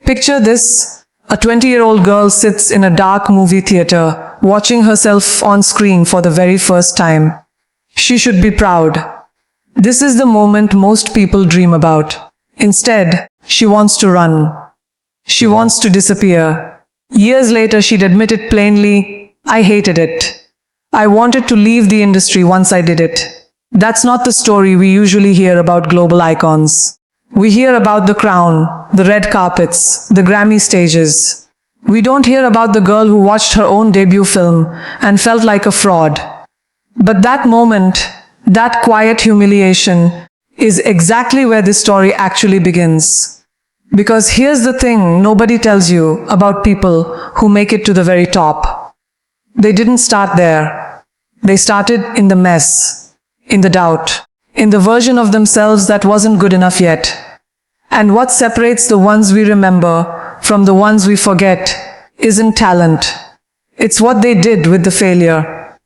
Picture this. A 20-year-old girl sits in a dark movie theater, watching herself on screen for the very first time. She should be proud. This is the moment most people dream about. Instead, she wants to run. She wants to disappear. Years later, she'd admit it plainly, "I hated it. I wanted to leave the industry once I did it." That's not the story we usually hear about global icons. We hear about the crown, the red carpets, the Grammy stages. We don't hear about the girl who watched her own debut film and felt like a fraud. But that moment, that quiet humiliation, is exactly where this story actually begins. Because here's the thing nobody tells you about people who make it to the very top. They didn't start there. They started in the mess, in the doubt, in the version of themselves that wasn't good enough yet. And what separates the ones we remember from the ones we forget isn't talent. It's what they did with the failure.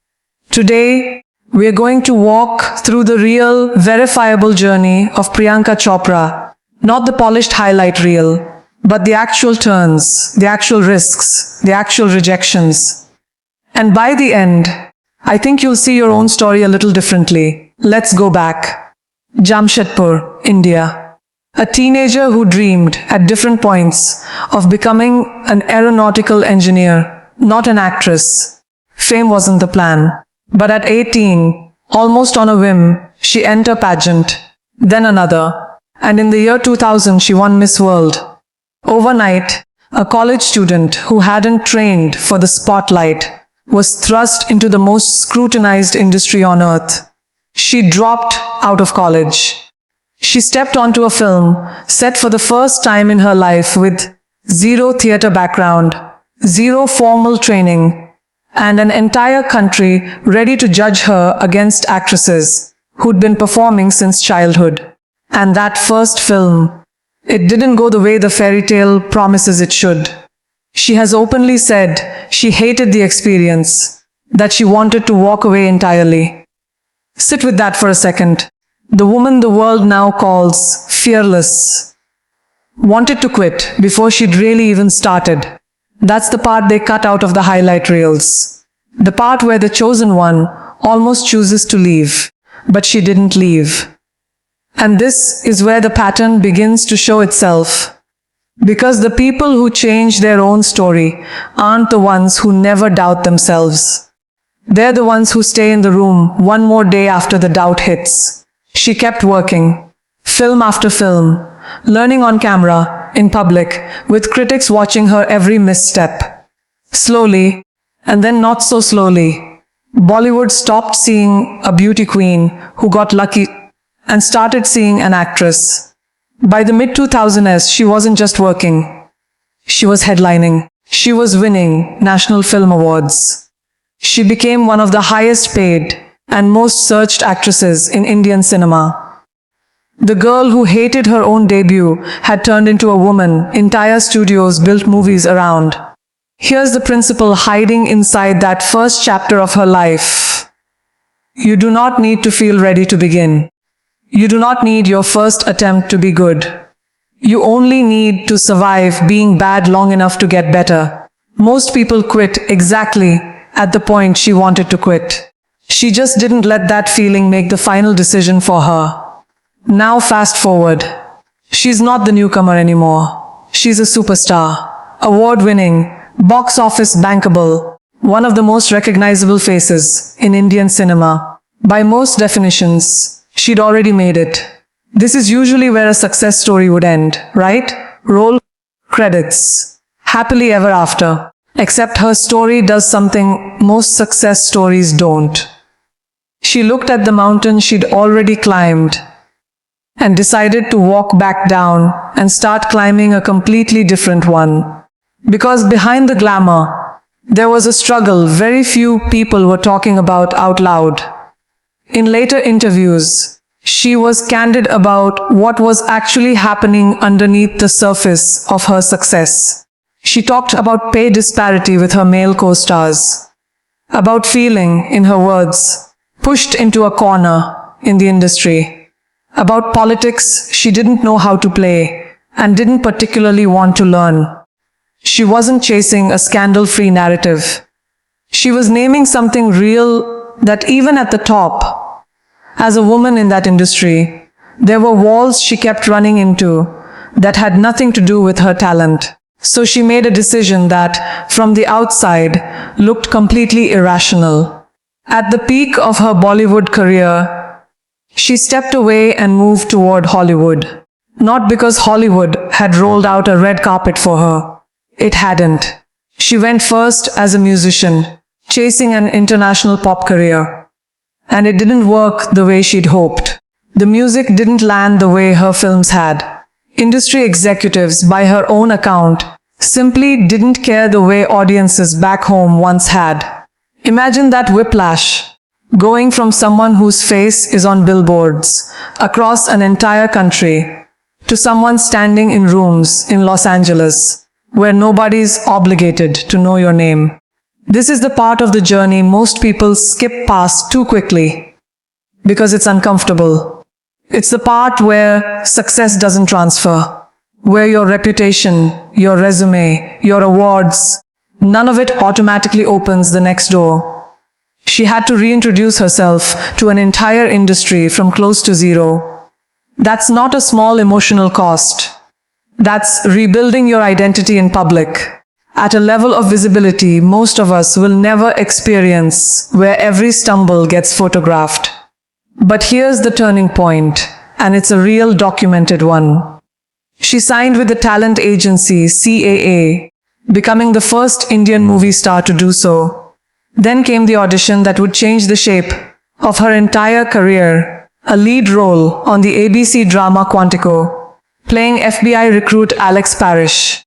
Today, we are going to walk through the real, verifiable journey of Priyanka Chopra, not the polished highlight reel, but the actual turns, the actual risks, the actual rejections. And by the end, I think you'll see your own story a little differently. Let's go back. Jamshedpur, India. A teenager who dreamed at different points of becoming an aeronautical engineer, not an actress. Fame wasn't the plan. But at 18, almost on a whim, she entered a pageant, then another, and in the year 2000 she won Miss World. Overnight, a college student who hadn't trained for the spotlight was thrust into the most scrutinized industry on earth. She dropped out of college. She stepped onto a film set for the first time in her life with zero theater background, zero formal training, and an entire country ready to judge her against actresses who'd been performing since childhood. And that first film, it didn't go the way the fairy tale promises it should. She has openly said she hated the experience, that she wanted to walk away entirely. Sit with that for a second. The woman the world now calls fearless wanted to quit before she'd really even started. That's the part they cut out of the highlight reels. The part where the chosen one almost chooses to leave, but she didn't leave. And this is where the pattern begins to show itself. Because the people who change their own story aren't the ones who never doubt themselves. They're the ones who stay in the room one more day after the doubt hits. She kept working, film after film, learning on camera, in public, with critics watching her every misstep. Slowly, and then not so slowly, Bollywood stopped seeing a beauty queen who got lucky and started seeing an actress. By the mid-2000s, she wasn't just working. She was headlining. She was winning national film awards. She became one of the highest paid and most searched actresses in Indian cinema. The girl who hated her own debut had turned into a woman entire studios built movies around. Here's the principle hiding inside that first chapter of her life. You do not need to feel ready to begin. You do not need your first attempt to be good. You only need to survive being bad long enough to get better. Most people quit exactly at the point she wanted to quit. She just didn't let that feeling make the final decision for her. Now fast forward. She's not the newcomer anymore. She's a superstar. Award-winning, box office bankable, one of the most recognizable faces in Indian cinema. By most definitions, she'd already made it. This is usually where a success story would end, right? Roll credits. Happily ever after. Except her story does something most success stories don't. She looked at the mountain she'd already climbed and decided to walk back down and start climbing a completely different one. Because behind the glamour, there was a struggle very few people were talking about out loud. In later interviews, she was candid about what was actually happening underneath the surface of her success. She talked about pay disparity with her male co-stars, about feeling, in her words, pushed into a corner in the industry, about politics she didn't know how to play, and didn't particularly want to learn. She wasn't chasing a scandal-free narrative. She was naming something real that even at the top, as a woman in that industry, there were walls she kept running into that had nothing to do with her talent. So she made a decision that, from the outside, looked completely irrational. At the peak of her Bollywood career, she stepped away and moved toward Hollywood. Not because Hollywood had rolled out a red carpet for her. It hadn't. She went first as a musician, chasing an international pop career. And it didn't work the way she'd hoped. The music didn't land the way her films had. Industry executives, by her own account, simply didn't care the way audiences back home once had. Imagine that whiplash, going from someone whose face is on billboards across an entire country to someone standing in rooms in Los Angeles where nobody's obligated to know your name. This is the part of the journey most people skip past too quickly because it's uncomfortable. It's the part where success doesn't transfer, where your reputation, your resume, your awards, none of it automatically opens the next door. She had to reintroduce herself to an entire industry from close to zero. That's not a small emotional cost. That's rebuilding your identity in public, at a level of visibility most of us will never experience, where every stumble gets photographed. But here's the turning point, and it's a real documented one. She signed with the talent agency CAA, becoming the first Indian movie star to do so. Then came the audition that would change the shape of her entire career, a lead role on the ABC drama Quantico, playing FBI recruit Alex Parrish.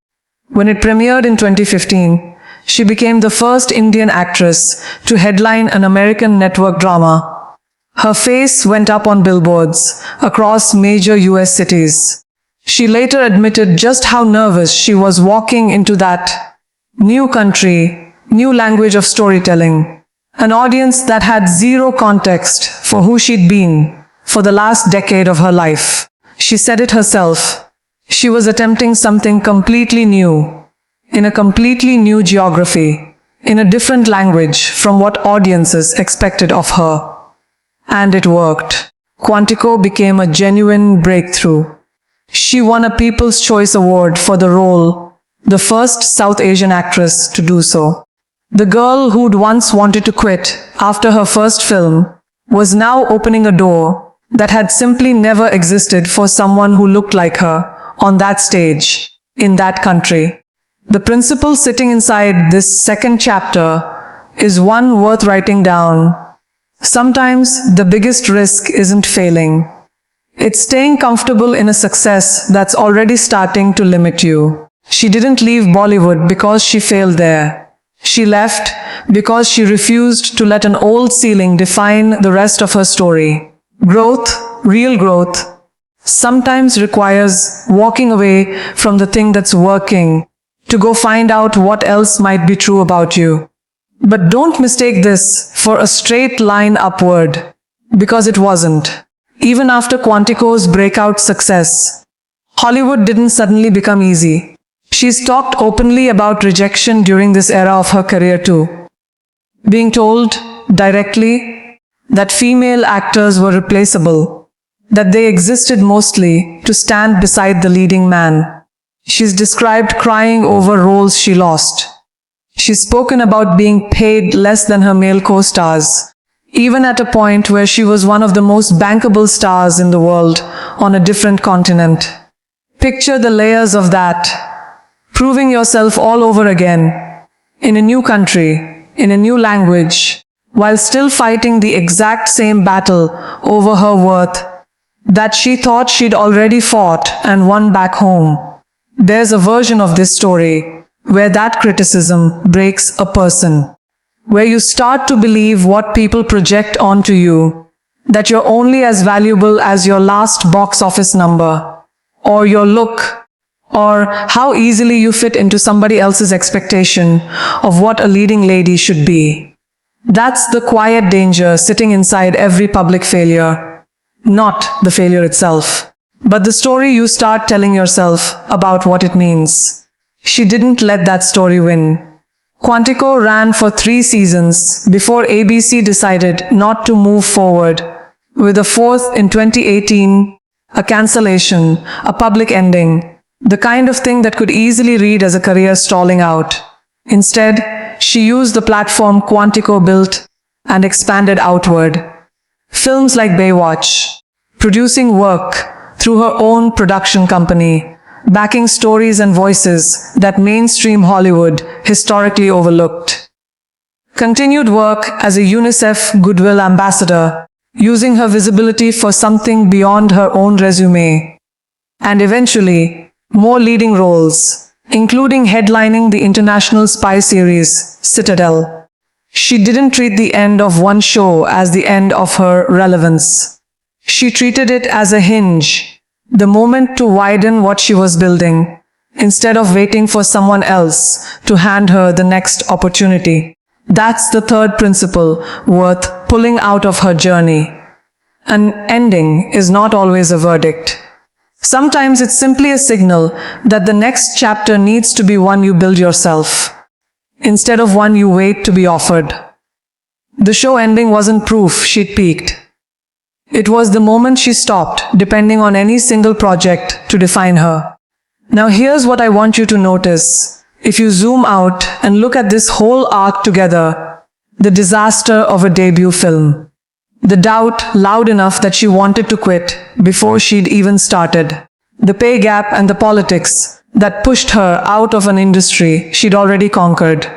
When it premiered in 2015, she became the first Indian actress to headline an American network drama. Her face went up on billboards across major US cities. She later admitted just how nervous she was walking into that new country, new language of storytelling, an audience that had zero context for who she'd been for the last decade of her life. She said it herself. She was attempting something completely new, in a completely new geography, in a different language from what audiences expected of her. And it worked. Quantico became a genuine breakthrough. She won a People's Choice Award for the role, the first South Asian actress to do so. The girl who'd once wanted to quit after her first film was now opening a door that had simply never existed for someone who looked like her on that stage, in that country. The principle sitting inside this second chapter is one worth writing down. Sometimes the biggest risk isn't failing. It's staying comfortable in a success that's already starting to limit you. She didn't leave Bollywood because she failed there. She left because she refused to let an old ceiling define the rest of her story. Growth, real growth, sometimes requires walking away from the thing that's working to go find out what else might be true about you. But don't mistake this for a straight line upward, because it wasn't. Even after Quantico's breakout success, Hollywood didn't suddenly become easy. She's talked openly about rejection during this era of her career too. Being told, directly, that female actors were replaceable, that they existed mostly to stand beside the leading man. She's described crying over roles she lost. She's spoken about being paid less than her male co-stars, even at a point where she was one of the most bankable stars in the world on a different continent. Picture the layers of that, proving yourself all over again, in a new country, in a new language, while still fighting the exact same battle over her worth that she thought she'd already fought and won back home. There's a version of this story where that criticism breaks a person, where you start to believe what people project onto you, that you're only as valuable as your last box office number, or your look, or how easily you fit into somebody else's expectation of what a leading lady should be. That's the quiet danger sitting inside every public failure. Not the failure itself, but the story you start telling yourself about what it means. She didn't let that story win. Quantico ran for 3 seasons before ABC decided not to move forward, with a fourth in 2018, a cancellation, a public ending, the kind of thing that could easily read as a career stalling out. Instead, she used the platform Quantico built and expanded outward. Films like Baywatch, producing work through her own production company, backing stories and voices that mainstream Hollywood historically overlooked. Continued work as a UNICEF Goodwill Ambassador, using her visibility for something beyond her own resume. And eventually, more leading roles, including headlining the international spy series, Citadel. She didn't treat the end of one show as the end of her relevance. She treated it as a hinge, the moment to widen what she was building, instead of waiting for someone else to hand her the next opportunity. That's the third principle worth pulling out of her journey. An ending is not always a verdict. Sometimes it's simply a signal that the next chapter needs to be one you build yourself, instead of one you wait to be offered. The show ending wasn't proof she'd peaked. It was the moment she stopped depending on any single project to define her. Now here's what I want you to notice. If you zoom out and look at this whole arc together, the disaster of a debut film. The doubt loud enough that she wanted to quit before she'd even started. The pay gap and the politics that pushed her out of an industry she'd already conquered.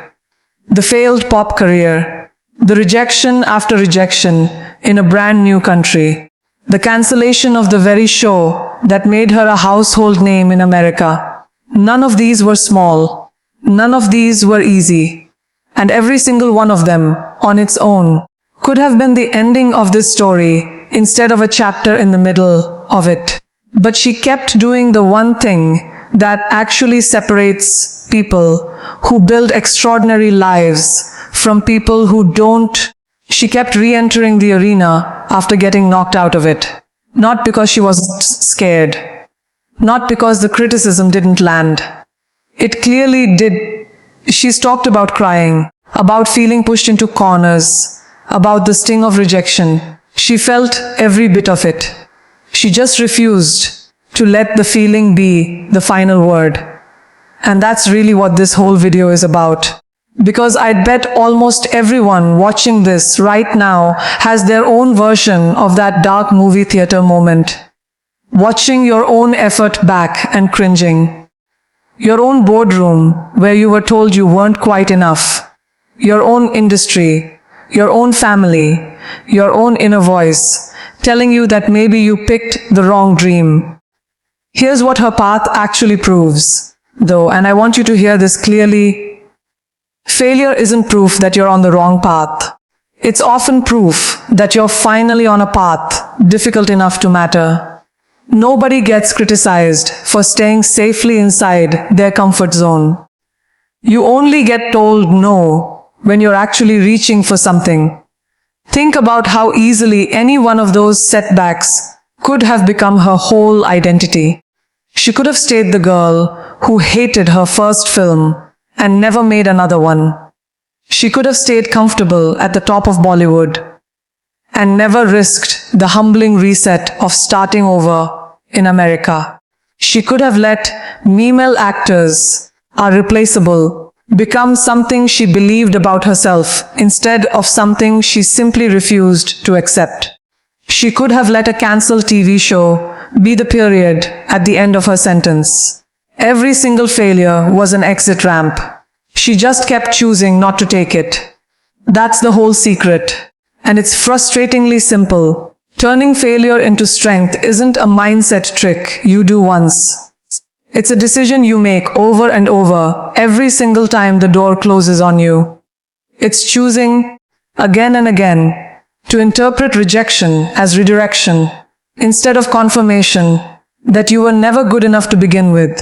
The failed pop career. The rejection after rejection in a brand new country. The cancellation of the very show that made her a household name in America. None of these were small. None of these were easy. And every single one of them, on its own, could have been the ending of this story instead of a chapter in the middle of it. But she kept doing the one thing that actually separates people who build extraordinary lives from people who don't. She kept re-entering the arena after getting knocked out of it. Not because she was scared. Not because the criticism didn't land. It clearly did. She's talked about crying, about feeling pushed into corners, about the sting of rejection. She felt every bit of it. She just refused to let the feeling be the final word. And that's really what this whole video is about. Because I'd bet almost everyone watching this right now has their own version of that dark movie theater moment. Watching your own effort back and cringing. Your own boardroom where you were told you weren't quite enough. Your own industry. Your own family, your own inner voice, telling you that maybe you picked the wrong dream. Here's what her path actually proves, though, and I want you to hear this clearly. Failure isn't proof that you're on the wrong path. It's often proof that you're finally on a path difficult enough to matter. Nobody gets criticized for staying safely inside their comfort zone. You only get told no when you're actually reaching for something. Think about how easily any one of those setbacks could have become her whole identity. She could have stayed the girl who hated her first film and never made another one. She could have stayed comfortable at the top of Bollywood and never risked the humbling reset of starting over in America. She could have let female actors are replaceable become something she believed about herself instead of something she simply refused to accept. She could have let a cancelled TV show be the period at the end of her sentence. Every single failure was an exit ramp. She just kept choosing not to take it. That's the whole secret. And it's frustratingly simple. Turning failure into strength isn't a mindset trick you do once. It's a decision you make over and over, every single time the door closes on you. It's choosing, again and again, to interpret rejection as redirection, instead of confirmation that you were never good enough to begin with.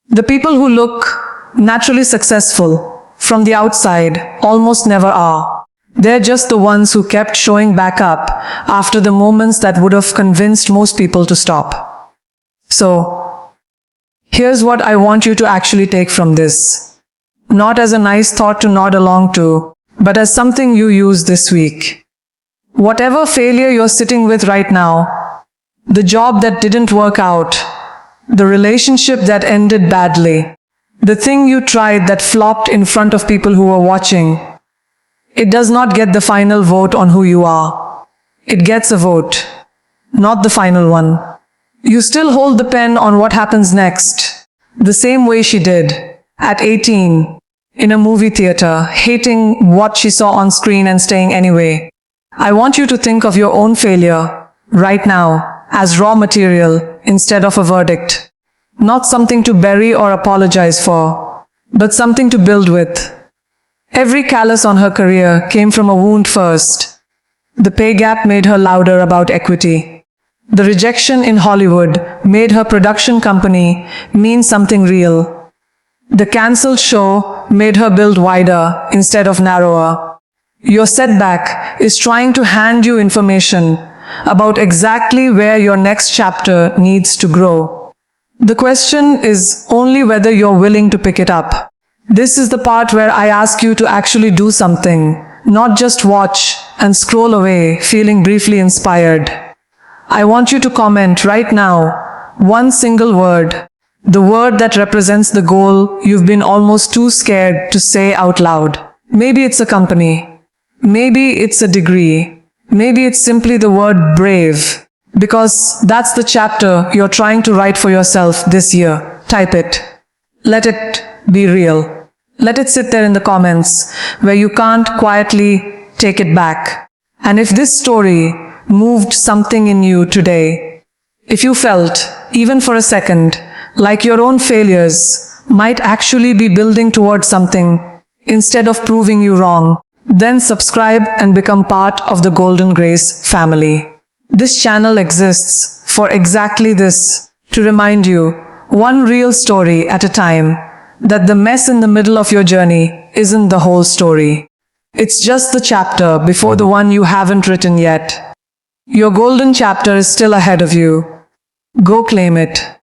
The people who look naturally successful from the outside almost never are. They're just the ones who kept showing back up after the moments that would have convinced most people to stop. So, here's what I want you to actually take from this. Not as a nice thought to nod along to, but as something you use this week. Whatever failure you're sitting with right now, the job that didn't work out, the relationship that ended badly, the thing you tried that flopped in front of people who were watching, it does not get the final vote on who you are. It gets a vote, not the final one. You still hold the pen on what happens next, the same way she did, at 18, in a movie theater, hating what she saw on screen and staying anyway. I want you to think of your own failure, right now, as raw material instead of a verdict. Not something to bury or apologize for, but something to build with. Every callus on her career came from a wound first. The pay gap made her louder about equity. The rejection in Hollywood made her production company mean something real. The cancelled show made her build wider instead of narrower. Your setback is trying to hand you information about exactly where your next chapter needs to grow. The question is only whether you're willing to pick it up. This is the part where I ask you to actually do something, not just watch and scroll away, feeling briefly inspired. I want you to comment right now, one single word, the word that represents the goal you've been almost too scared to say out loud. Maybe it's a company. Maybe it's a degree. Maybe it's simply the word brave. Because that's the chapter you're trying to write for yourself this year. Type it. Let it be real. Let it sit there in the comments where you can't quietly take it back. And if this story moved something in you today, if you felt, even for a second, like your own failures might actually be building towards something instead of proving you wrong, then subscribe and become part of the Golden Grace family. This channel exists for exactly this, to remind you, one real story at a time, that the mess in the middle of your journey isn't the whole story. It's just the chapter before the one you haven't written yet. Your golden chapter is still ahead of you. Go claim it.